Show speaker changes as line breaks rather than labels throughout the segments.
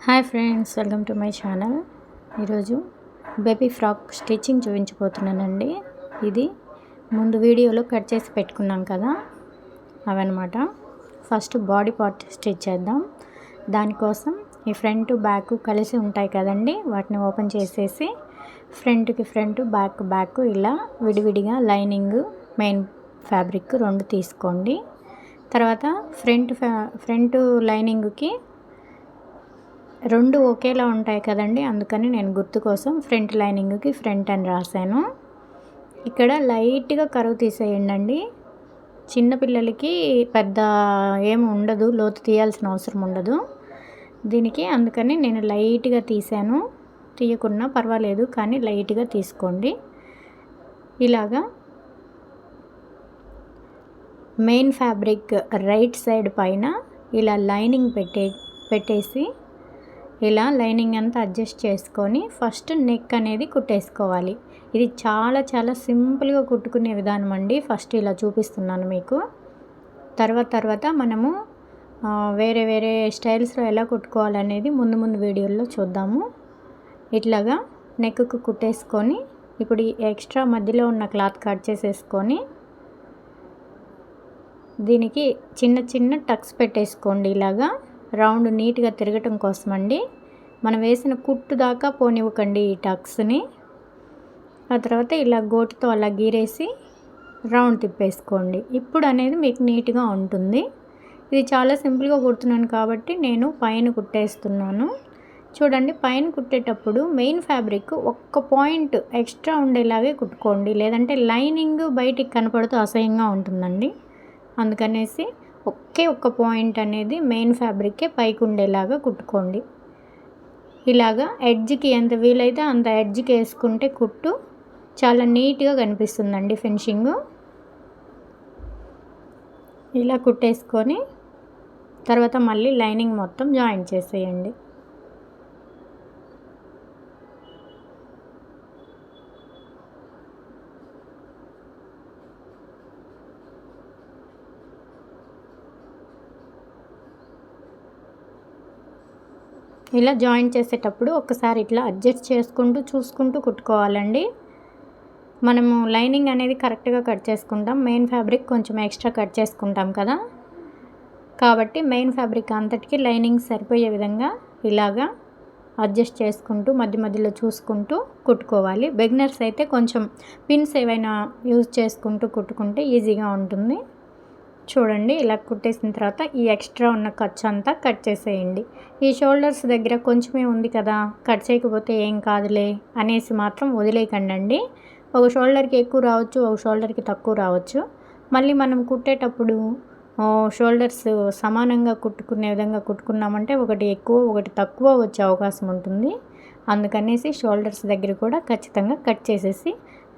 Hi friends, welcome to my channel. ఈరోజు baby frock stitching చూపించబోతున్నానండి. ఇది ముందు వీడియోలో కట్ చేసి పెట్టుకున్నాం కదా, అవన్నమాట. ఫస్ట్ బాడీ పార్ట్ స్టిచ్ చేద్దాం. దానికోసం ఈ ఫ్రంట్ బ్యాక్ కలిసి ఉంటాయి కదండి, వాటిని ఓపెన్ చేసేసి ఫ్రంట్కి ఫ్రంట్, బ్యాక్ ఇలా విడివిడిగా లైనింగ్, మెయిన్ ఫ్యాబ్రిక్ రెండు తీసుకోండి. తర్వాత ఫ్రంట్ లైనింగ్కి రెండు ఒకేలా ఉంటాయి కదండి, అందుకని నేను గుర్తు కోసం ఫ్రంట్ లైనింగ్కి ఫ్రంట్ అని రాశాను. ఇక్కడ లైట్గా కరువు తీసేయండి. చిన్నపిల్లలకి పెద్ద ఏమి ఉండదు, లోతు తీయాల్సిన అవసరం ఉండదు దీనికి, అందుకని నేను లైట్గా తీసాను. తీయకున్నా పర్వాలేదు, కానీ లైట్గా తీసుకోండి. ఇలాగా మెయిన్ ఫ్యాబ్రిక్ రైట్ సైడ్ పైన ఇలా లైనింగ్ పెట్టేసి ఇలా లైనింగ్ అంతా అడ్జస్ట్ చేసుకొని ఫస్ట్ నెక్ అనేది కుట్టేసుకోవాలి. ఇది చాలా సింపుల్గా కుట్టుకునే విధానం అండి. ఫస్ట్ ఇలా చూపిస్తున్నాను మీకు. తర్వాత మనము వేరే స్టైల్స్లో ఎలా కుట్టుకోవాలనేది ముందు వీడియోల్లో చూద్దాము. ఇట్లాగా నెక్కు కుట్టేసుకొని ఇప్పుడు ఈ ఎక్స్ట్రా మధ్యలో ఉన్న క్లాత్ కట్ చేసేసుకొని దీనికి చిన్న టక్స్ పెట్టేసుకోండి. ఇలాగా రౌండ్ నీట్గా తిరగటం కోసం అండి. మనం వేసిన కుట్టు దాకా పోనివ్వకండి ఈ టక్స్ని. ఆ తర్వాత ఇలా గోటుతో అలా గీరేసి రౌండ్ తిప్పేసుకోండి. ఇప్పుడు అనేది మీకు నీట్గా ఉంటుంది. ఇది చాలా సింపుల్గా కుడుతున్నాను కాబట్టి నేను పైన కుట్టేస్తున్నాను. చూడండి, పైన కుట్టేటప్పుడు మెయిన్ ఫ్యాబ్రిక్ ఒక్క పాయింట్ ఎక్స్ట్రా ఉండేలాగే కుట్టుకోండి, లేదంటే లైనింగ్ బయటికి కనపడుతూ అసహ్యంగా ఉంటుందండి. అందుకనేసి ఒక్క పాయింట్ అనేది మెయిన్ ఫ్యాబ్రిక్కే పైకి ఉండేలాగా కుట్టుకోండి. ఇలాగా ఎడ్జ్కి ఎంత వీలైతే అంత ఎడ్జ్కి వేసుకుంటే కుట్టు చాలా నీట్గా కనిపిస్తుందండి. ఫినిషింగ్ ఇలా కుట్టేసుకొని తర్వాత మళ్ళీ లైనింగ్ మొత్తం జాయిన్ చేసేయండి. ఇలా జాయిన్ చేసేటప్పుడు ఒకసారి ఇట్లా అడ్జస్ట్ చేసుకుంటూ చూసుకుంటూ కుట్టుకోవాలండి. మనము లైనింగ్ అనేది కరెక్ట్గా కట్ చేసుకుంటాం, మెయిన్ ఫ్యాబ్రిక్ కొంచెం ఎక్స్ట్రా కట్ చేసుకుంటాం కదా, కాబట్టి మెయిన్ ఫ్యాబ్రిక్ అంతటికి లైనింగ్ సరిపోయే విధంగా ఇలాగా అడ్జస్ట్ చేసుకుంటూ మధ్యలో చూసుకుంటూ కుట్టుకోవాలి. బిగినర్స్ అయితే కొంచెం పిన్స్ ఏవైనా యూజ్ చేసుకుంటూ కుట్టుకుంటే ఈజీగా ఉంటుంది. చూడండి, ఇలా కుట్టేసిన తర్వాత ఈ ఎక్స్ట్రా ఉన్న ఖర్చు అంతా కట్ చేసేయండి. ఈ షోల్డర్స్ దగ్గర కొంచెమే ఉంది కదా, కట్ చేయకపోతే ఏం కాదులే అనేసి మాత్రం వదిలేయకండి. ఒక షోల్డర్కి ఎక్కువ రావచ్చు, ఒక షోల్డర్కి తక్కువ రావచ్చు. మళ్ళీ మనం కుట్టేటప్పుడు షోల్డర్స్ సమానంగా కుట్టుకునే విధంగా కుట్టుకున్నామంటే ఒకటి ఎక్కువ ఒకటి తక్కువ వచ్చే అవకాశం ఉంటుంది. అందుకనేసి షోల్డర్స్ దగ్గర కూడా ఖచ్చితంగా కట్ చేసేసి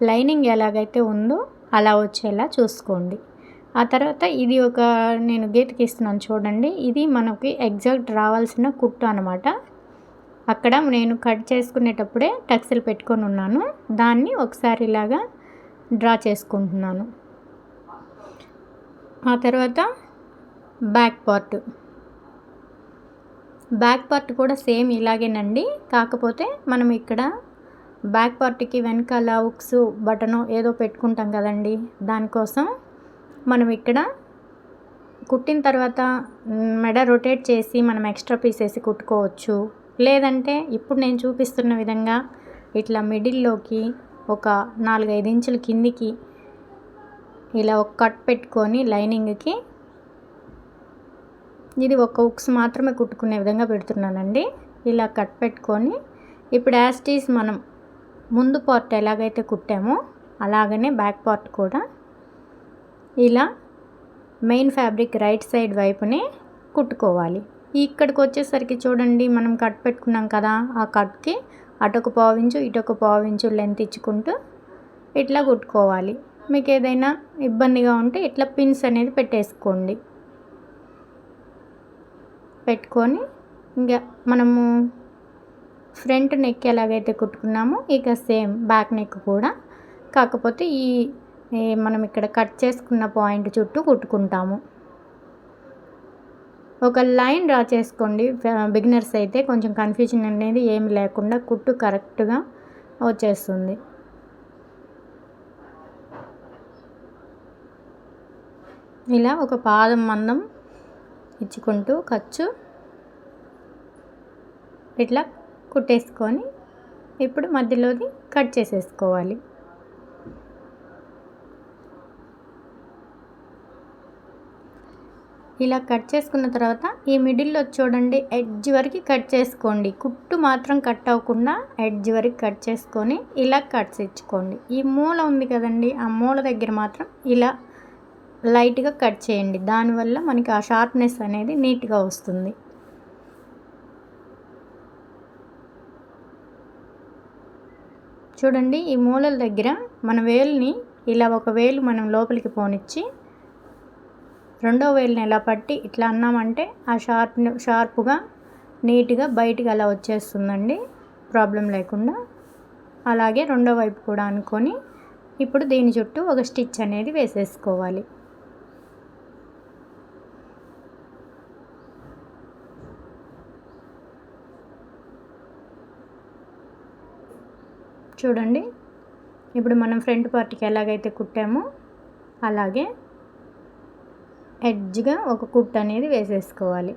లైనింగ్ ఎలాగైతే ఉందో అలా వచ్చేలా చూసుకోండి. ఆ తర్వాత ఇది ఒక నేను గీతకి ఇస్తున్నాను చూడండి, ఇది మనకి ఎగ్జాక్ట్ రావాల్సిన కుట్టు అనమాట. అక్కడ నేను కట్ చేసుకునేటప్పుడే టక్స్లు పెట్టుకొని ఉన్నాను, దాన్ని ఒకసారి ఇలాగా డ్రా చేసుకుంటున్నాను. ఆ తర్వాత బ్యాక్ పార్ట్ కూడా సేమ్ ఇలాగేనండి. కాకపోతే మనం ఇక్కడ బ్యాక్ పార్ట్కి వెనకాల ఉక్స్ బటను ఏదో పెట్టుకుంటాం కదండి, దానికోసం మనం ఇక్కడ కుట్టిన తర్వాత మెడ రొటేట్ చేసి మనం ఎక్స్ట్రా పీస్ వేసి కుట్టుకోవచ్చు. లేదంటే ఇప్పుడు నేను చూపిస్తున్న విధంగా ఇట్లా మిడిల్లోకి ఒక 4-5 ఇంచుల కిందికి ఇలా ఒక కట్ పెట్టుకొని లైనింగ్కి, ఇది ఒక ఉక్స్ మాత్రమే కుట్టుకునే విధంగా పెడుతున్నానండి. ఇలా కట్ పెట్టుకొని ఇప్పుడు యాజ్ ఇట్ ఈజ్ మనం ముందు పార్ట్ ఎలాగైతే కుట్టామో అలాగనే బ్యాక్ పార్ట్ కూడా ఇలా మెయిన్ ఫ్యాబ్రిక్ రైట్ సైడ్ వైపునే కుట్టుకోవాలి. ఇక్కడికి వచ్చేసరికి చూడండి, మనం కట్ పెట్టుకున్నాం కదా, ఆ కట్కి అటొక 1/4 ఇంచు ఇటొక 1/4 ఇంచు లెంత్ ఇచ్చుకుంటూ ఇట్లా కుట్టుకోవాలి. మీకు ఏదైనా ఇబ్బందిగా ఉంటే ఇట్లా పిన్స్ అనేది పెట్టేసుకోండి. పెట్టుకొని ఇంకా మనము ఫ్రంట్ నెక్ ఎలాగైతే కుట్టుకున్నామో ఇక సేమ్ బ్యాక్ నెక్ కూడా, కాకపోతే ఈ మనం ఇక్కడ కట్ చేసుకున్న పాయింట్ చుట్టూ కుట్టుకుంటాము. ఒక లైన్ డ్రా చేసుకోండి. బిగినర్స్ అయితే కొంచెం కన్ఫ్యూజన్ అనేది ఏమి లేకుండా కుట్టు కరెక్ట్గా వచ్చేస్తుంది. ఇలా ఒక పాదం మందం ఇచ్చుకుంటూ ఖర్చు ఇట్లా కుట్టేసుకొని ఇప్పుడు మధ్యలోది కట్ చేసేసుకోవాలి. ఇలా కట్ చేసుకున్న తర్వాత ఈ మిడిల్లో చూడండి ఎడ్జ్ వరకు కట్ చేసుకోండి. కుట్టు మాత్రం కట్ అవ్వకుండా ఎడ్జ్ వరకు కట్ చేసుకొని ఇలా కట్స్ ఇచ్చుకోండి. ఈ మూల ఉంది కదండి, ఆ మూల దగ్గర మాత్రం ఇలా లైట్గా కట్ చేయండి. దానివల్ల మనకి ఆ షార్ప్నెస్ అనేది నీట్గా వస్తుంది. చూడండి ఈ మూలల దగ్గర మన వేలుని ఇలా ఒక వేలు మనం లోపలికి పోనిచ్చి రెండో వేలుని ఎలా పట్టి ఇట్లా అన్నామంటే ఆ షార్ప్గా నీట్గా బయటికి అలా వచ్చేస్తుందండి, ప్రాబ్లం లేకుండా. అలాగే రెండో వైపు కూడా అనుకొని ఇప్పుడు దీని చుట్టూ ఒక స్టిచ్ అనేది వేసేసుకోవాలి. చూడండి ఇప్పుడు మనం ఫ్రంట్ పార్ట్కి ఎలాగైతే కుట్టామో అలాగే ఎడ్జ్గా ఒక కుట్టు అనేది వేసేసుకోవాలి.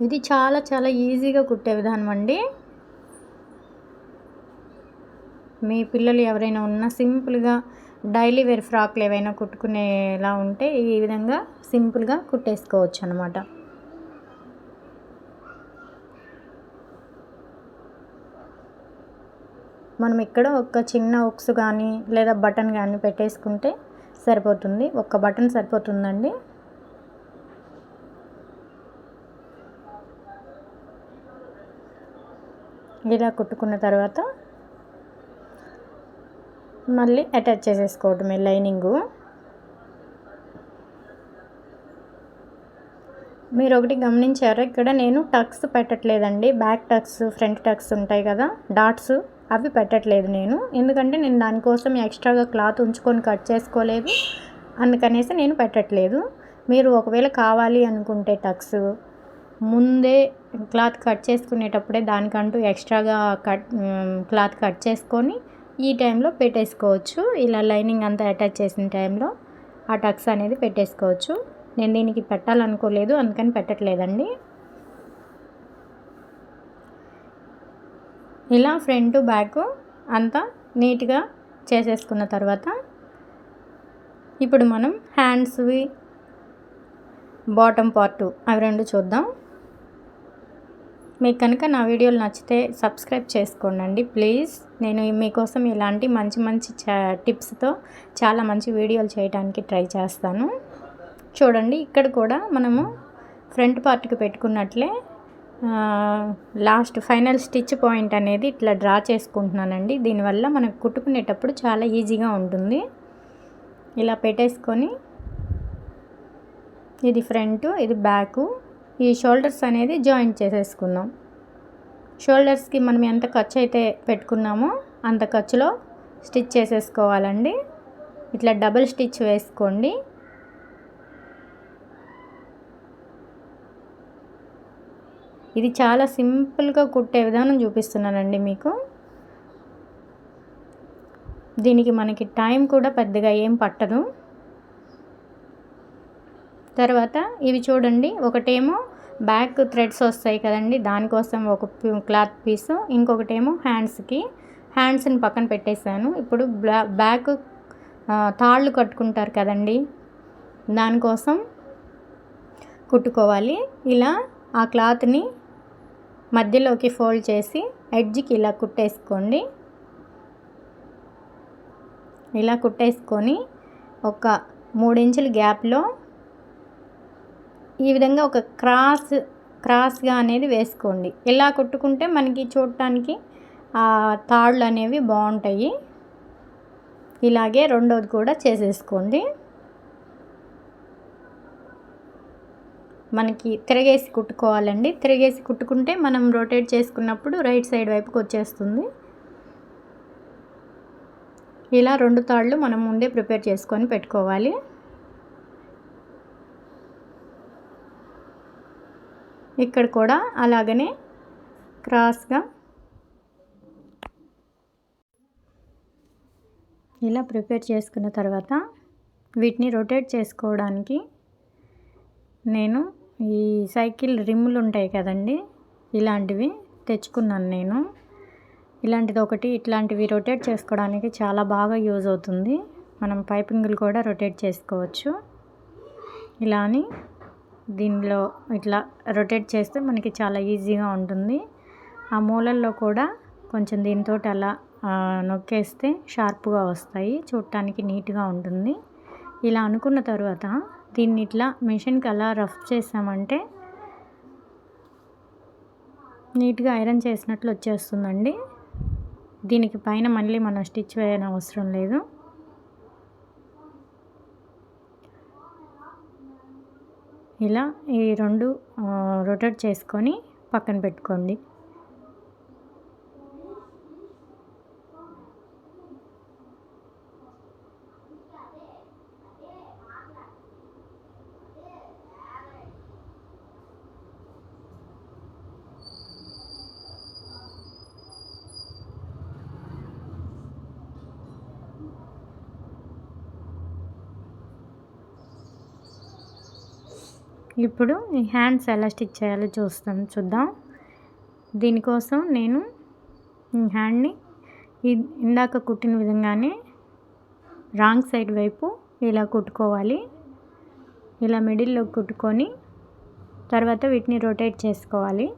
ఇది చాలా చాలా ఈజీగా కుట్టే విధానం అండి. మీ పిల్లలు ఎవరైనా ఉన్నా సింపుల్గా డైలీ వేర్ ఫ్రాక్లు ఏవైనా కుట్టుకునేలా ఉంటే ఈ విధంగా సింపుల్గా కుట్టేసుకోవచ్చు అన్నమాట. మనం ఇక్కడ ఒక చిన్న ఉక్స్ కానీ లేదా బటన్ కానీ పెట్టేసుకుంటే సరిపోతుంది. ఒక్క బటన్ సరిపోతుందండి. ఇలా కుట్టుకున్న తర్వాత మళ్ళీ అటాచ్ చేసేసుకోవటమే లైనింగు. మీరు ఒకటి గమనించారా, ఇక్కడ నేను టక్స్ పెట్టట్లేదండి. బ్యాక్ టక్స్, ఫ్రంట్ టక్స్ ఉంటాయి కదా డాట్స్, అవి పెట్టట్లేదు నేను. ఎందుకంటే నేను దానికోసం ఎక్స్ట్రాగా క్లాత్ ఉంచుకొని కట్ చేసుకోలేదు, అందుకనేసి నేను పెట్టట్లేదు. మీరు ఒకవేళ కావాలి అనుకుంటే టక్స్ ముందే క్లాత్ కట్ చేసుకునేటప్పుడే దానికంటూ ఎక్స్ట్రాగా క్లాత్ కట్ చేసుకొని ఈ టైంలో పెట్టేసుకోవచ్చు. ఇలా లైనింగ్ అంతా అటాచ్ చేసిన టైంలో ఆ టక్స్ అనేది పెట్టేసుకోవచ్చు. నేను దీనికి పెట్టాలనుకోలేదు, అందుకని పెట్టట్లేదండి. ఇలా ఫ్రంట్ బ్యాక్ అంతా నీట్గా చేసేసుకున్న తర్వాత ఇప్పుడు మనం హ్యాండ్స్వి బాటమ్ పార్ట్ అవి రెండు చూద్దాం. మీకు కనుక నా వీడియోలు నచ్చితే సబ్స్క్రైబ్ చేసుకోండి ప్లీజ్. నేను మీకోసం ఇలాంటి మంచి మంచి టిప్స్తో చాలా మంచి వీడియోలు చేయడానికి ట్రై చేస్తాను. చూడండి ఇక్కడ కూడా మనము ఫ్రంట్ పార్ట్కి పెట్టుకున్నట్లే లాస్ట్ ఫైనల్ స్టిచ్ పాయింట్ అనేది ఇట్లా డ్రా చేసుకుంటున్నానండి. దీనివల్ల మనకు కుట్టుకునేటప్పుడు చాలా ఈజీగా ఉంటుంది. ఇలా పెట్టేసుకొని ఇది ఫ్రంట్, ఇది బ్యాకు, ఈ షోల్డర్స్ అనేది జాయింట్ చేసేసుకుందాం. షోల్డర్స్కి మనం ఎంత ఖర్చు అయితే పెట్టుకున్నామో అంత ఖర్చులో స్టిచ్ చేసేసుకోవాలండి. ఇట్లా డబుల్ స్టిచ్ వేసుకోండి. ఇది చాలా సింపుల్గా కుట్టే విధానం చూపిస్తున్నానండి మీకు. దీనికి మనకి టైం కూడా పెద్దగా ఏం పట్టదు. తర్వాత ఇవి చూడండి, ఒకటేమో బ్యాక్ థ్రెడ్స్ వస్తాయి కదండి, దానికోసం ఒక క్లాత్ పీసు, ఇంకొకటేమో హ్యాండ్స్ని పక్కన పెట్టేశాను. ఇప్పుడు బ్యాక్ తాళ్ళు కట్టుకుంటారు కదండి, దానికోసం కుట్టుకోవాలి. ఇలా ఆ క్లాత్ని మధ్యలోకి ఫోల్డ్ చేసి ఎడ్జ్కి ఇలా కుట్టేసుకోండి. ఇలా కుట్టేసుకొని ఒక 3 ఇంచుల గ్యాప్లో ఈ విధంగా ఒక క్రాస్గా అనేది వేసుకోండి. ఇలా కుట్టుకుంటే మనకి చూడటానికి ఆ తాళ్ళు అనేవి బాగుంటాయి. ఇలాగే రెండోది కూడా చేసేసుకోండి. మనకి తిరగేసి కుట్టుకోవాలండి. తిరగేసి కుట్టుకుంటే మనం రొటేట్ చేసుకున్నప్పుడు రైట్ సైడ్ వైపుకి వచ్చేస్తుంది. ఇలా 2 తాళ్ళు మనం ముందే ప్రిపేర్ చేసుకొని పెట్టుకోవాలి. ఇక్కడ కూడా అలాగనే క్రాస్‌గా ఇలా ప్రిపేర్ చేసుకున్న తర్వాత వీటిని రొటేట్ చేసుకోవడానికి నేను ఈ సైకిల్ రిమ్ములు ఉంటాయి కదండి, ఇలాంటివి తెచ్చుకున్నాను నేను. ఇలాంటిది ఒకటి, ఇట్లాంటివి రొటేట్ చేసుకోవడానికి చాలా బాగా యూజ్ అవుతుంది. మనం పైపింగులు కూడా రొటేట్ చేసుకోవచ్చు. ఇలా అని దీనిలో ఇట్లా రొటేట్ చేస్తే మనకి చాలా ఈజీగా ఉంటుంది. ఆ మూలల్లో కూడా కొంచెం దీంతో అలా నొక్కేస్తే షార్ప్గా వస్తాయి, చూడటానికి నీట్గా ఉంటుంది. ఇలా అనుకున్న తర్వాత దీన్ని ఇట్లా మిషన్కి అలా రఫ్ చేసామంటే నీట్గా ఐరన్ చేసినట్లు వచ్చేస్తుందండి. దీనికి పైన మళ్ళీ మనం స్టిచ్ వేయని అవసరం లేదు. ఇలా ఈ 2 రొటేట్ చేసుకొని పక్కన పెట్టుకోండి. ఇప్పుడు ఈ హ్యాండ్స్ ఎలా స్టిచ్ చేయాలో చూద్దాం. దీనికోసం నేను ఈ హ్యాండ్ని ఇందాక కుట్టిన విధంగానే రాంగ్ సైడ్ వైపు ఇలా కుట్టుకోవాలి. ఇలా మిడిల్లో కుట్టుకొని తర్వాత వీటిని రొటేట్ చేసుకోవాలి.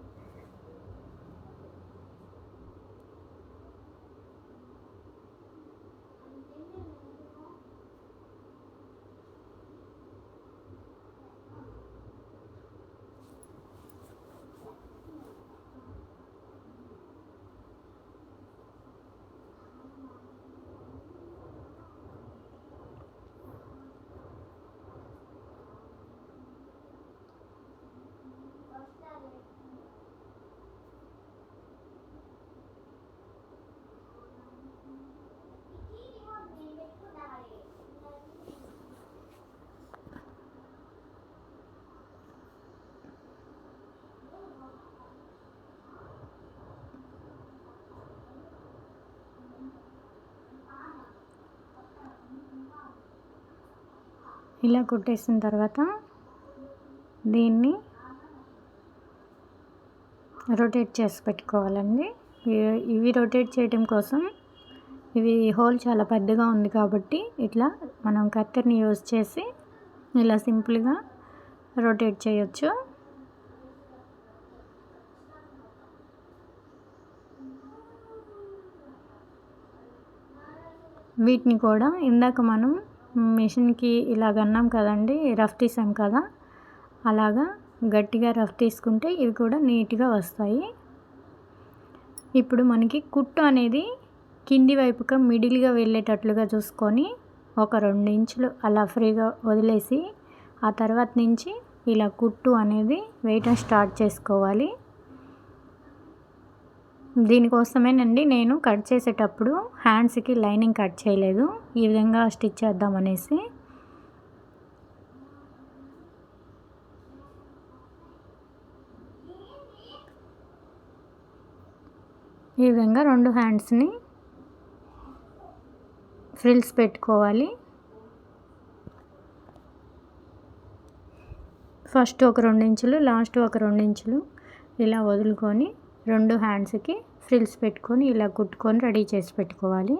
ఇలా కుట్టేసిన తర్వాత దీన్ని రొటేట్ చేసి పెట్టుకోవాలండి. ఇవి రొటేట్ చేయడం కోసం ఇవి హోల్ చాలా పెద్దగా ఉంది కాబట్టి ఇట్లా మనం కత్తెరని యూజ్ చేసి ఇలా సింపుల్గా రొటేట్ చేయొచ్చు. వీటిని కూడా ఇందాక మనం మిషన్కి ఇలాగ అన్నాం కదండి, రఫ్ తీసాం కదా, అలాగా గట్టిగా రఫ్ తీసుకుంటే ఇవి కూడా నీట్గా వస్తాయి. ఇప్పుడు మనకి కుట్టు అనేది కింది వైపుగా మిడిల్గా వెళ్ళేటట్లుగా చూసుకొని ఒక 2 ఇంచులు అలా ఫ్రీగా వదిలేసి ఆ తర్వాత నుంచి ఇలా కుట్టు అనేది వేయటం స్టార్ట్ చేసుకోవాలి. దీనికోసమేనండి నేను కట్ చేసేటప్పుడు హ్యాండ్స్కి లైనింగ్ కట్ చేయలేదు, ఈ విధంగా స్టిచ్ చేద్దామనేసి. ఈ విధంగా 2 హ్యాండ్స్ని ఫ్రిల్స్ పెట్టుకోవాలి. ఫస్ట్ ఒక 2 ఇంచులు, లాస్ట్ ఒక 2 ఇంచులు ఇలా వదులుకొని 2 హ్యాండ్స్కి ఫ్రిల్స్ పెట్టుకొని ఇలా కుట్టుకొని రెడీ చేసి పెట్టుకోవాలి.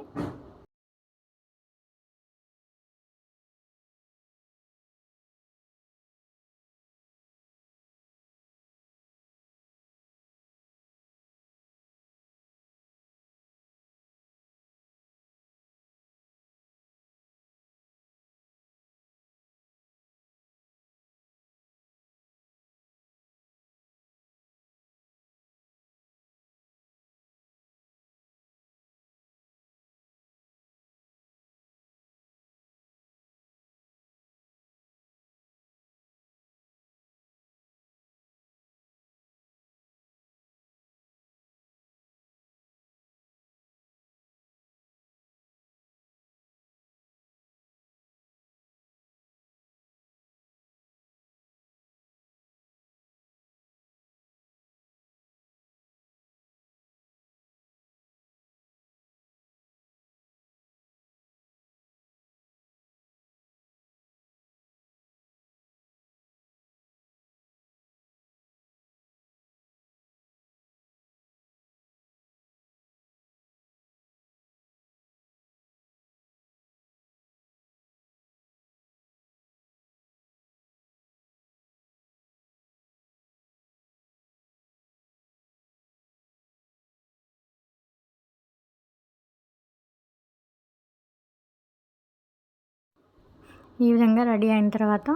ఈ విధంగా రెడీ అయిన తర్వాత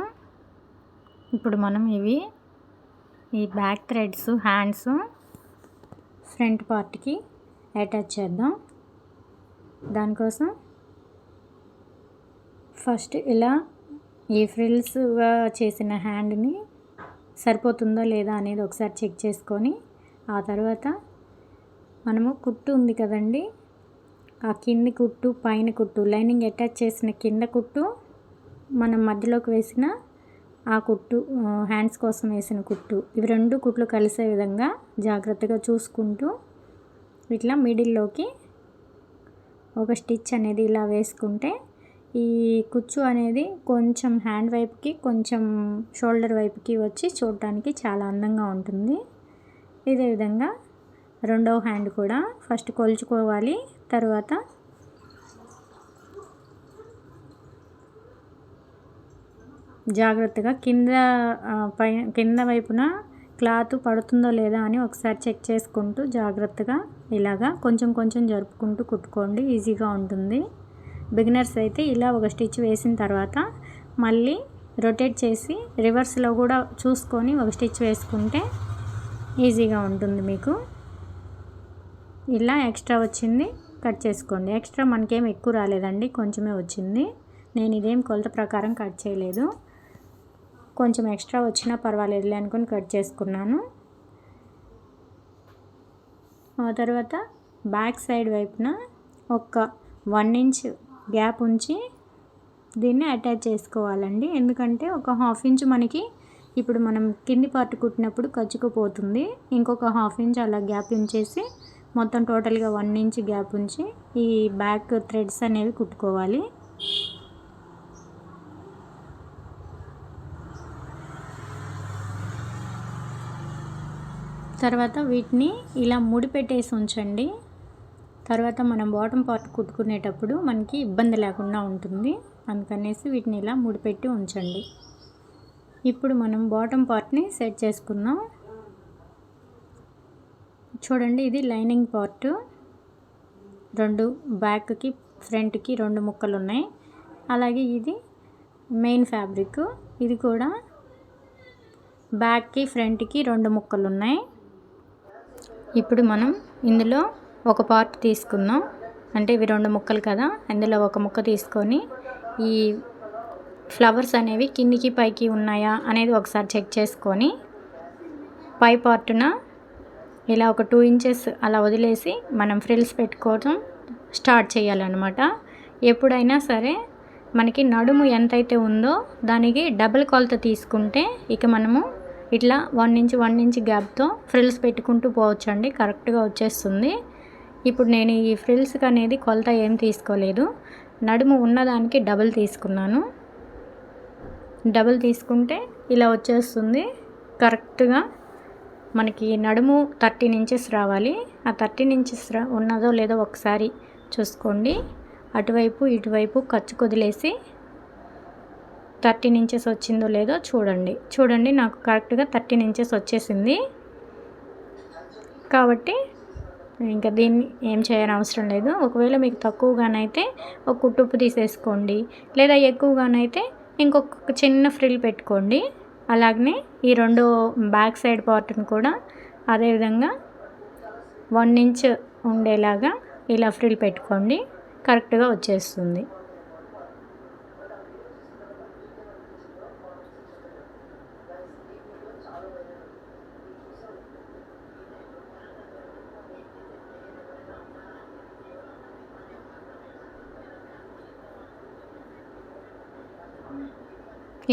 ఇప్పుడు మనం ఈ బ్యాక్ థ్రెడ్స్ హ్యాండ్స్ ఫ్రంట్ పార్ట్కి అటాచ్ చేద్దాం. దానికోసం ఫస్ట్ ఇలా ఈ ఫ్రిల్స్గా చేసిన హ్యాండ్ని సరిపోతుందా లేదా అనేది ఒకసారి చెక్ చేసుకొని, ఆ తర్వాత మనము కుట్టు ఉంది కదండి, ఆ కింది కుట్టు పైన కుట్టు లైనింగ్ అటాచ్ చేసిన కింద కుట్టు మనం మధ్యలోకి వేసిన ఆ కుట్టు హ్యాండ్స్ కోసం వేసిన కుట్టు, ఇవి రెండు కుట్లు కలిసే విధంగా జాగ్రత్తగా చూసుకుంటూ ఇట్లా మిడిల్లోకి ఒక స్టిచ్ అనేది ఇలా వేసుకుంటే ఈ కుచ్చు అనేది కొంచెం హ్యాండ్ వైపుకి కొంచెం షోల్డర్ వైపుకి వచ్చి చూడటానికి చాలా అందంగా ఉంటుంది. ఇదే విధంగా రెండవ హ్యాండ్ కూడా ఫస్ట్ కొలుచుకోవాలి. తర్వాత జాగ్రత్తగా కింద వైపున క్లాత్ పడుతుందో లేదా అని ఒకసారి చెక్ చేసుకుంటూ జాగ్రత్తగా ఇలాగా కొంచెం కొంచెం జరుపుకుంటూ కుట్టుకోండి, ఈజీగా ఉంటుంది. బిగినర్స్ అయితే ఇలా ఒక స్టిచ్ వేసిన తర్వాత మళ్ళీ రొటేట్ చేసి రివర్స్లో కూడా చూసుకొని ఒక స్టిచ్ వేసుకుంటే ఈజీగా ఉంటుంది మీకు. ఇలా ఎక్స్ట్రా వచ్చింది కట్ చేసుకోండి. ఎక్స్ట్రా మనకేం ఎక్కువ రాలేదండి, కొంచెమే వచ్చింది. నేను ఇదేం కొలత ప్రకారం కట్ చేయలేదు, కొంచెం ఎక్స్ట్రా వచ్చినా పర్వాలేదులే అనుకుని కట్ చేసుకున్నాను. ఆ తర్వాత బ్యాక్ సైడ్ వైపున ఒక 1 ఇంచ్ గ్యాప్ ఉంచి దీన్ని అటాచ్ చేసుకోవాలండి. ఎందుకంటే ఒక 1/2 ఇంచ్ మనకి ఇప్పుడు మనం కింది పార్ట్ కుట్టినప్పుడు ఖర్చుకుపోతుంది. ఇంకొక 1/2 ఇంచ్ అలా గ్యాప్ ఉంచేసి మొత్తం టోటల్గా 1 ఇంచ్ గ్యాప్ ఉంచి ఈ బ్యాక్ థ్రెడ్స్ అనేవి కుట్టుకోవాలి. తర్వాత వీటిని ఇలా ముడి పెట్టేసి ఉంచండి. తర్వాత మనం బాటమ్ పార్ట్ కుట్టుకునేటప్పుడు మనకి ఇబ్బంది లేకుండా ఉంటుంది, అందుకనేసి వీటిని ఇలా ముడిపెట్టి ఉంచండి. ఇప్పుడు మనం బాటమ్ పార్ట్ని సెట్ చేసుకుందాం. చూడండి, ఇది లైనింగ్ పార్ట్, రెండు బ్యాక్కి ఫ్రంట్కి 2 ముక్కలు ఉన్నాయి. అలాగే ఇది మెయిన్ ఫ్యాబ్రిక్, ఇది కూడా బ్యాక్కి ఫ్రంట్కి 2 ముక్కలు ఉన్నాయి. ఇప్పుడు మనం ఇందులో ఒక పార్ట్ తీసుకుందాం, అంటే ఇవి 2 ముక్కలు కదా, అందులో ఒక ముక్క తీసుకొని ఈ ఫ్లవర్స్ అనేవి కిందికి పైకి ఉన్నాయా అనేది ఒకసారి చెక్ చేసుకొని పై పార్టున ఇలా ఒక 2 ఇంచెస్ అలా వదిలేసి మనం ఫ్రిల్స్ పెట్టుకోవడం స్టార్ట్ చేయాలన్నమాట. ఎప్పుడైనా సరే మనకి నడుము ఎంతైతే ఉందో దానికి డబుల్ కొలత తీసుకుంటే ఇక మనము ఇట్లా 1 ఇంచ్ గ్యాప్తో ఫ్రిల్స్ పెట్టుకుంటూ పోవచ్చండి, కరెక్ట్గా వచ్చేస్తుంది. ఇప్పుడు నేను ఈ ఫ్రిల్స్కి అనేది కొలత ఏం తీసుకోలేదు, నడుము ఉన్నదానికి డబుల్ తీసుకున్నాను. డబుల్ తీసుకుంటే ఇలా వచ్చేస్తుంది కరెక్ట్గా. మనకి నడుము 13 ఇంచెస్ రావాలి. ఆ 13 ఇంచెస్ ఉన్నదో లేదో ఒకసారి చూసుకోండి. అటువైపు ఇటువైపు ఖర్చు కొదిలేసి 13 ఇంచెస్ వచ్చిందో లేదో చూడండి. నాకు కరెక్ట్గా 13 ఇంచెస్ వచ్చేసింది. కాబట్టి ఇంకా దీన్ని ఏం చేయని అవసరం లేదు. ఒకవేళ మీకు తక్కువగానైతే ఒక కుట్టుప్పు తీసేసుకోండి, లేదా ఎక్కువగానైతే ఇంకొక చిన్న ఫ్రిల్ పెట్టుకోండి. అలాగనే ఈ రెండో బ్యాక్ సైడ్ పార్ట్ని కూడా అదేవిధంగా 1 ఇంచ్ ఉండేలాగా ఇలా ఫ్రిల్ పెట్టుకోండి, కరెక్ట్గా వచ్చేస్తుంది.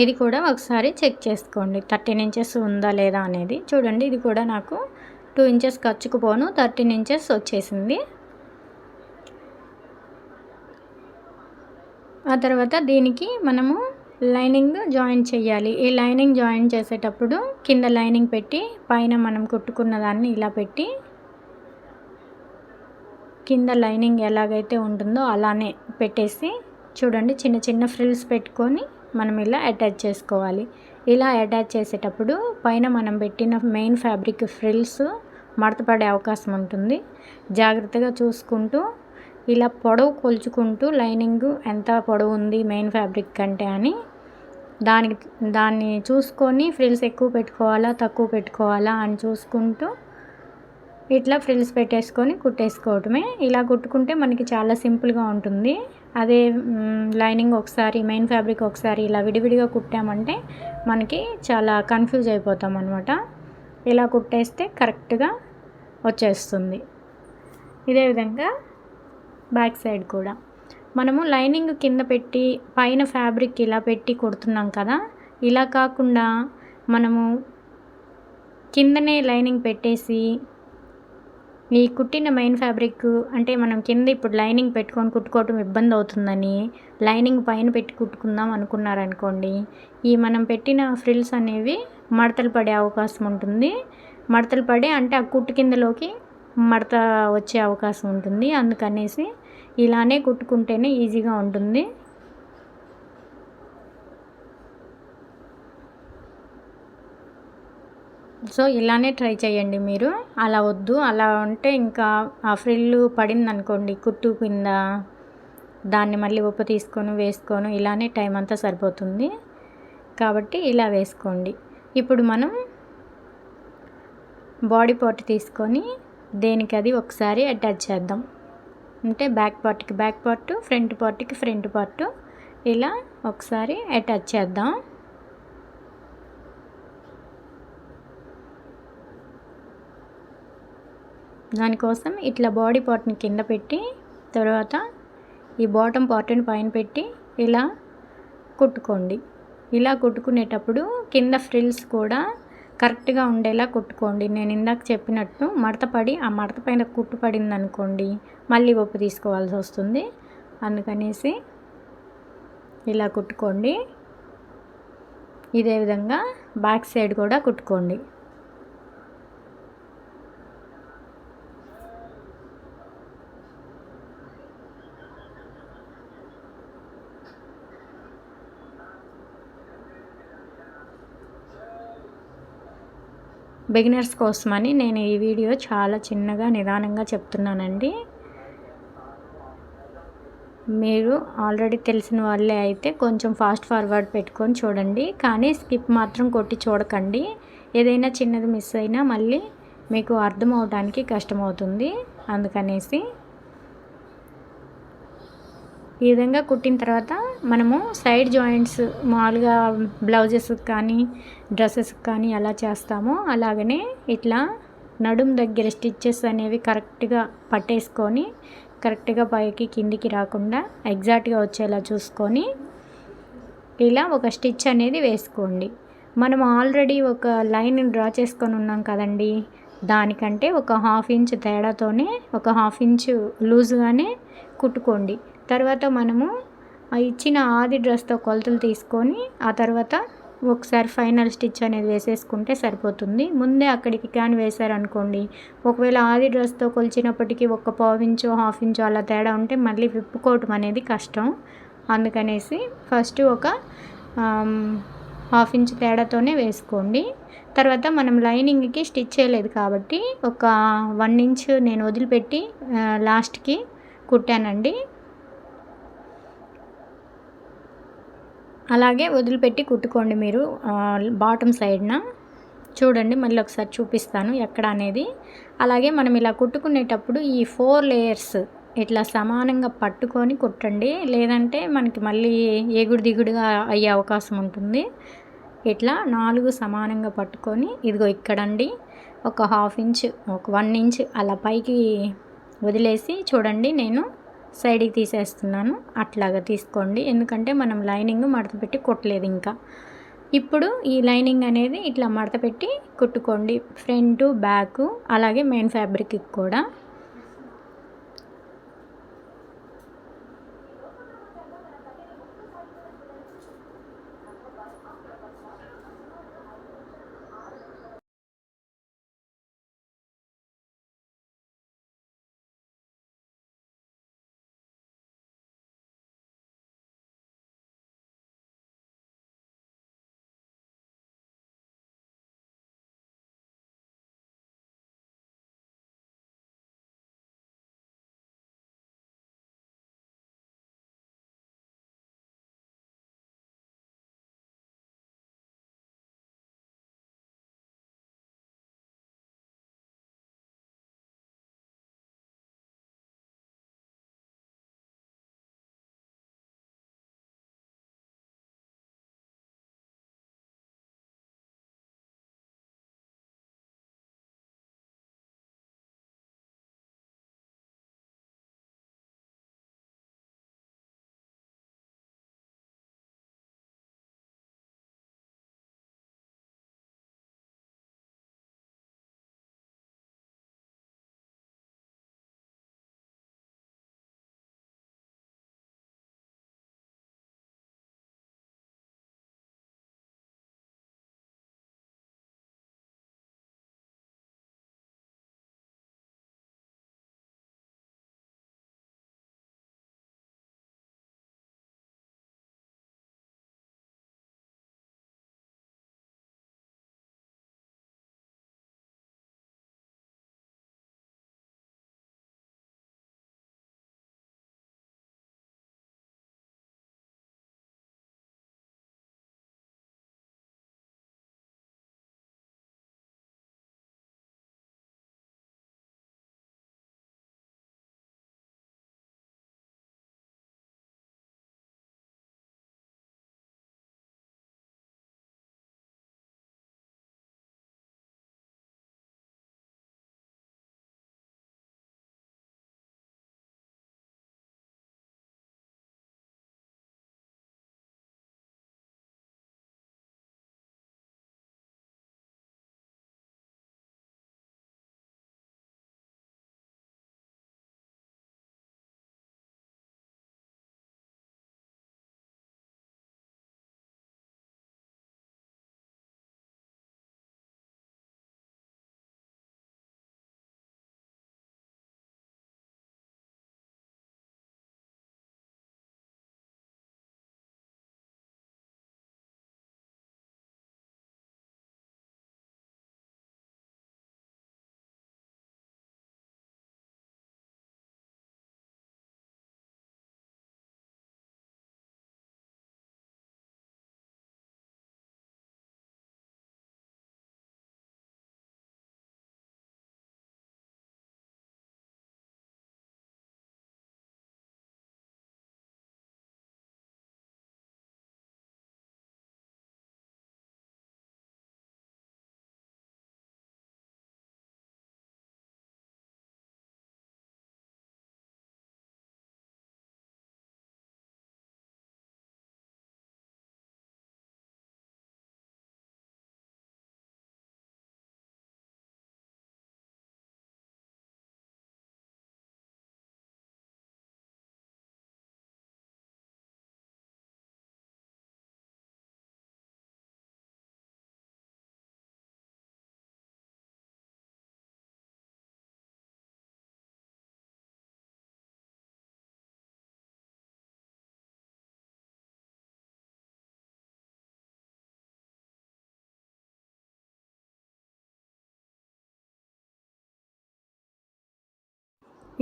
ఇది కూడా ఒకసారి చెక్ చేసుకోండి, 13 ఇంచెస్ ఉందా లేదా అనేది. చూడండి, ఇది కూడా నాకు 2 ఇంచెస్ ఖర్చుకు పోను 13 ఇంచెస్ వచ్చేసింది. ఆ తర్వాత దీనికి మనము లైనింగ్ జాయిన్ చేయాలి. ఈ లైనింగ్ జాయిన్ చేసేటప్పుడు కింద లైనింగ్ పెట్టి పైన మనం కుట్టుకున్న దాన్ని ఇలా పెట్టి కింద లైనింగ్ ఎలాగైతే ఉంటుందో అలానే పెట్టేసి చూడండి, చిన్న చిన్న ఫ్రిల్స్ పెట్టుకొని మనం ఇలా అటాచ్ చేసుకోవాలి. ఇలా అటాచ్ చేసేటప్పుడు పైన మనం పెట్టిన మెయిన్ ఫ్యాబ్రిక్ ఫ్రిల్స్ మడతపడే అవకాశం ఉంటుంది. జాగ్రత్తగా చూసుకుంటూ ఇలా పొడవు కొలుచుకుంటూ లైనింగ్ ఎంత పొడవు ఉంది మెయిన్ ఫ్యాబ్రిక్ కంటే అని దాన్ని చూసుకొని ఫ్రిల్స్ ఎక్కువ పెట్టుకోవాలా తక్కువ పెట్టుకోవాలా అని చూసుకుంటూ ఇట్లా ఫ్రిల్స్ పెట్టేసుకొని కుట్టేసుకోవటమే. ఇలా కుట్టుకుంటే మనకి చాలా సింపుల్గా ఉంటుంది. అదే లైనింగ్ ఒకసారి మెయిన్ ఫ్యాబ్రిక్ ఒకసారి ఇలా విడివిడిగా కుట్టామంటే మనకి చాలా కన్ఫ్యూజ్ అయిపోతాం అనమాట. ఇలా కుట్టేస్తే కరెక్ట్గా వచ్చేస్తుంది. ఇదే విధంగా బ్యాక్ సైడ్ కూడా మనము లైనింగ్ కింద పెట్టి పైన ఫ్యాబ్రిక్ ఇలా పెట్టి కుడుతున్నాం కదా. ఇలా కాకుండా మనము కిందనే లైనింగ్ పెట్టేసి ఈ కుట్టిన మెయిన్ ఫ్యాబ్రిక్ అంటే మనం కింద ఇప్పుడు లైనింగ్ పెట్టుకొని కుట్టుకోవటం ఇబ్బంది అవుతుందని లైనింగ్ పైన పెట్టి కుట్టుకుందాం అనుకున్నారనుకోండి, ఈ మనం పెట్టిన ఫ్రిల్స్ అనేవి మడతలు పడే అవకాశం ఉంటుంది. మడతలు పడే అంటే ఆ కుట్టు కిందలోకి మడత వచ్చే అవకాశం ఉంటుంది. అందుకనేసి ఇలానే కుట్టుకుంటేనే ఈజీగా ఉంటుంది. సో ఇలానే ట్రై చేయండి మీరు. అలా వద్దు, అలా ఉంటే ఇంకా ఆ ఫ్రిల్ పడిందనుకోండి కుట్టు కింద, దాన్ని మళ్ళీ ఉప్పు తీసుకొని వేసుకొని ఇలానే టైం అంతా సరిపోతుంది. కాబట్టి ఇలా వేసుకోండి. ఇప్పుడు మనం బాడీ పార్ట్ తీసుకొని దేనికి అది ఒకసారి అటాచ్ చేద్దాం. అంటే బ్యాక్ పార్ట్కి బ్యాక్ పార్ట్, ఫ్రంట్ పార్ట్కి ఫ్రంట్ పార్ట్ ఇలా ఒకసారి అటాచ్ చేద్దాం. దానికోసం ఇట్లా బాడీ పార్ట్ని కింద పెట్టి తర్వాత ఈ బాటమ్ పార్ట్ని పైన పెట్టి ఇలా కుట్టుకోండి. ఇలా కుట్టుకునేటప్పుడు కింద ఫ్రిల్స్ కూడా కరెక్ట్గా ఉండేలా కుట్టుకోండి. నేను ఇందాక చెప్పినట్టు మడత పడి ఆ మడత పైన కుట్టు పడింది అనుకోండి, మళ్ళీ ఉప్పు తీసుకోవాల్సి వస్తుంది. అందుకనేసి ఇలా కుట్టుకోండి. ఇదే విధంగా బ్యాక్ సైడ్ కూడా కుట్టుకోండి. బిగినర్స్ కోసమని నేను ఈ వీడియో చాలా చిన్నగా నిదానంగా చెప్తున్నానండి. మీరు ఆల్రెడీ తెలిసిన వాళ్ళే అయితే కొంచెం ఫాస్ట్ ఫార్వర్డ్ పెట్టుకొని చూడండి, కానీ స్కిప్ మాత్రం కొట్టి చూడకండి. ఏదైనా చిన్నది మిస్ అయినా మళ్ళీ మీకు అర్థం అవడానికి కష్టమవుతుంది. అందుకనేసి ఈ విధంగా కుట్టిన తర్వాత మనము సైడ్ జాయింట్స్ మామూలుగా బ్లౌజెస్కి కానీ డ్రెస్సెస్కి కానీ ఎలా చేస్తామో అలాగనే ఇట్లా నడుం దగ్గర స్టిచ్చెస్ అనేవి కరెక్ట్గా పట్టేసుకొని కరెక్ట్గా పైకి కిందికి రాకుండా ఎగ్జాక్ట్గా వచ్చేలా చూసుకొని ఇలా ఒక స్టిచ్ అనేది వేసుకోండి. మనం ఆల్రెడీ ఒక లైన్ డ్రా చేసుకొని ఉన్నాం కదండి, దానికంటే ఒక 1/2 ఇంచ్ తేడాతోనే ఒక 1/2 ఇంచ్ లూజ్గానే కుట్టుకోండి. తర్వాత మనము ఇచ్చిన ఆది డ్రెస్తో కొలతలు తీసుకొని ఆ తర్వాత ఒకసారి ఫైనల్ స్టిచ్ అనేది వేసేసుకుంటే సరిపోతుంది. ముందే అక్కడికి కానీ వేశారనుకోండి, ఒకవేళ ఆది డ్రెస్తో కొలిచినప్పటికీ ఒక 1/4 ఇంచు 1/2 ఇంచు అలా తేడా ఉంటే మళ్ళీ విప్పుకోవటం అనేది కష్టం. అందుకనేసి ఫస్ట్ ఒక 1/2 ఇంచ్ తేడాతోనే వేసుకోండి. తర్వాత మనం లైనింగ్కి స్టిచ్ చేయలేదు కాబట్టి ఒక 1 ఇంచ్ నేను వదిలిపెట్టి లాస్ట్కి కుట్టానండి. అలాగే వదిలిపెట్టి కుట్టుకోండి మీరు బాటమ్ సైడ్న. చూడండి మళ్ళీ ఒకసారి చూపిస్తాను ఎక్కడ అనేది. అలాగే మనం ఇలా కుట్టుకునేటప్పుడు ఈ 4 లేయర్స్ ఇట్లా సమానంగా పట్టుకొని కుట్టండి, లేదంటే మనకి మళ్ళీ ఎగుడు దిగుడుగా అయ్యే అవకాశం ఉంటుంది. ఇట్లా 4 సమానంగా పట్టుకొని ఇదిగో ఇక్కడండి ఒక 1/2 ఇంచ్ ఒక 1 ఇంచ్ అలా పైకి వదిలేసి చూడండి నేను సైడ్కి తీసేస్తున్నాను. అట్లాగా తీసుకోండి, ఎందుకంటే మనం లైనింగ్ మడత పెట్టి కుట్టలేదు ఇంకా. ఇప్పుడు ఈ లైనింగ్ అనేది ఇట్లా మడత పెట్టి కుట్టుకోండి, ఫ్రంట్ బ్యాక్ అలాగే మెయిన్ ఫ్యాబ్రిక్కి కూడా.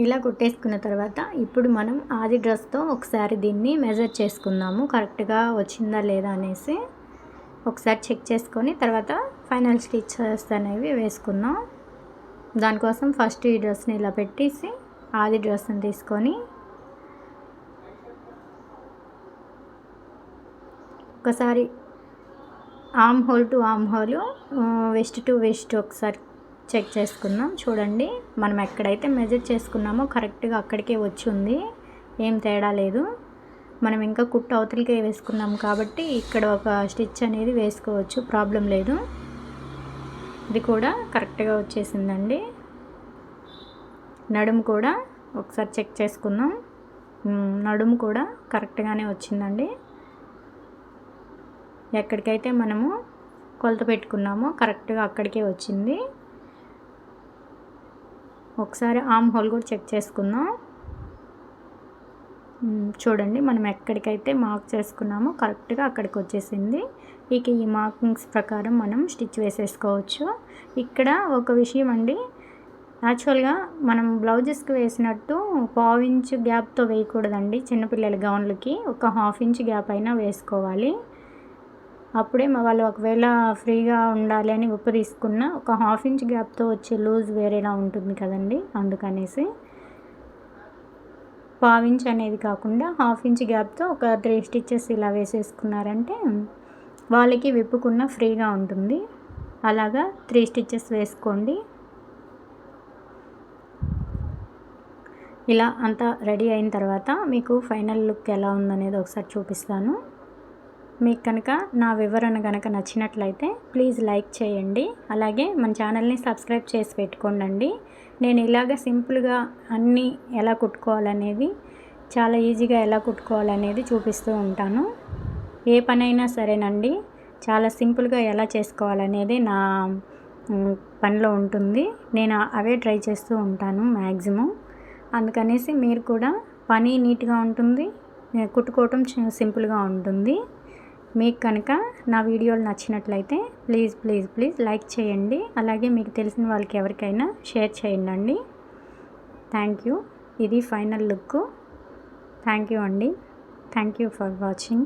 ఇలా కుట్టేసుకున్న తర్వాత ఇప్పుడు మనం ఆది డ్రెస్తో ఒకసారి దీన్ని మెజర్ చేసుకుందాము, కరెక్ట్గా వచ్చిందా లేదా అనేసి ఒకసారి చెక్ చేసుకొని తర్వాత ఫైనల్ స్టిచెస్ అనేవి వేసుకుందాం. దానికోసం ఫస్ట్ ఈ డ్రెస్ని ఇలా పెట్టేసి ఆది డ్రెస్ని తీసుకొని ఒకసారి arm whole to arm whole, west to west ఒకసారి చెక్ చేసుకుందాం. చూడండి, మనం ఎక్కడైతే మెజర్ చేసుకున్నామో కరెక్ట్గా అక్కడికే వచ్చి ఉంది, ఏం తేడా లేదు. మనం ఇంకా కుట్టు అవతలికే వేసుకున్నాం కాబట్టి ఇక్కడ ఒక స్టిచ్ అనేది వేసుకోవచ్చు, ప్రాబ్లం లేదు. ఇది కూడా కరెక్ట్గా వచ్చేసిందండి. నడుము కూడా ఒకసారి చెక్ చేసుకుందాం. నడుము కూడా కరెక్ట్గానే వచ్చిందండి. ఎక్కడికైతే మనము కొలత పెట్టుకున్నామో కరెక్ట్గా అక్కడికే వచ్చింది. ఒకసారి ఆర్మ్ హోల్ కూడా చెక్ చేసుకుందాం. చూడండి, మనం ఎక్కడికైతే మార్క్ చేసుకున్నామో కరెక్ట్గా అక్కడికి వచ్చేసింది. ఇక ఈ మార్కింగ్స్ ప్రకారం మనం స్టిచ్ వేసేసుకోవచ్చు. ఇక్కడ ఒక విషయం అండి, యాక్చువల్గా మనం బ్లౌజెస్కి వేసినట్టు 1/2 ఇంచ్ గ్యాప్తో వేయకూడదండి. చిన్నపిల్లల గౌన్లకి ఒక 1/2 ఇంచ్ గ్యాప్ అయినా వేసుకోవాలి. అప్పుడే వాళ్ళు ఒకవేళ ఫ్రీగా ఉండాలి అని ఉప్పు తీసుకున్న ఒక 1/2 ఇంచ్ గ్యాప్తో వచ్చే లూజ్ వేరేలా ఉంటుంది కదండి. అందుకనేసి 1/2 ఇంచ్ అనేది కాకుండా 1/2 ఇంచ్ గ్యాప్తో ఒక 3 స్టిచెస్ ఇలా వేసేసుకున్నారంటే వాళ్ళకి విప్పుకున్న ఫ్రీగా ఉంటుంది. అలాగా 3 స్టిచెస్ వేసుకోండి. ఇలా అంతా రెడీ అయిన తర్వాత మీకు ఫైనల్ లుక్ ఎలా ఉందనేది ఒకసారి చూపిస్తాను. మీకు కనుక నా వివరణ కనుక నచ్చినట్లయితే ప్లీజ్ లైక్ చేయండి. అలాగే మన ఛానల్ని సబ్స్క్రైబ్ చేసి పెట్టుకోండి. నేను ఇలాగ సింపుల్గా అన్నీ ఎలా కుట్టుకోవాలనేది, చాలా ఈజీగా ఎలా కుట్టుకోవాలనేది చూపిస్తూ ఉంటాను. ఏ పనైనా సరేనండి, చాలా సింపుల్గా ఎలా చేసుకోవాలనేది నా పనిలో ఉంటుంది. నేను అవే ట్రై చేస్తూ ఉంటాను మ్యాక్సిమం. అందుకనేసి మీరు కూడా పని నీట్గా ఉంటుంది, కుట్టుకోవటం సింపుల్గా ఉంటుంది. మీకు కనుక నా వీడియోలు నచ్చినట్లయితే ప్లీజ్ లైక్ చేయండి. అలాగే మీకు తెలిసిన వాళ్ళకి ఎవరికైనా షేర్ చేయండి. Thank you. ఇది ఫైనల్ లుక్. థ్యాంక్ యూ అండి. Thank you for watching.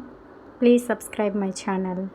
Please subscribe my channel.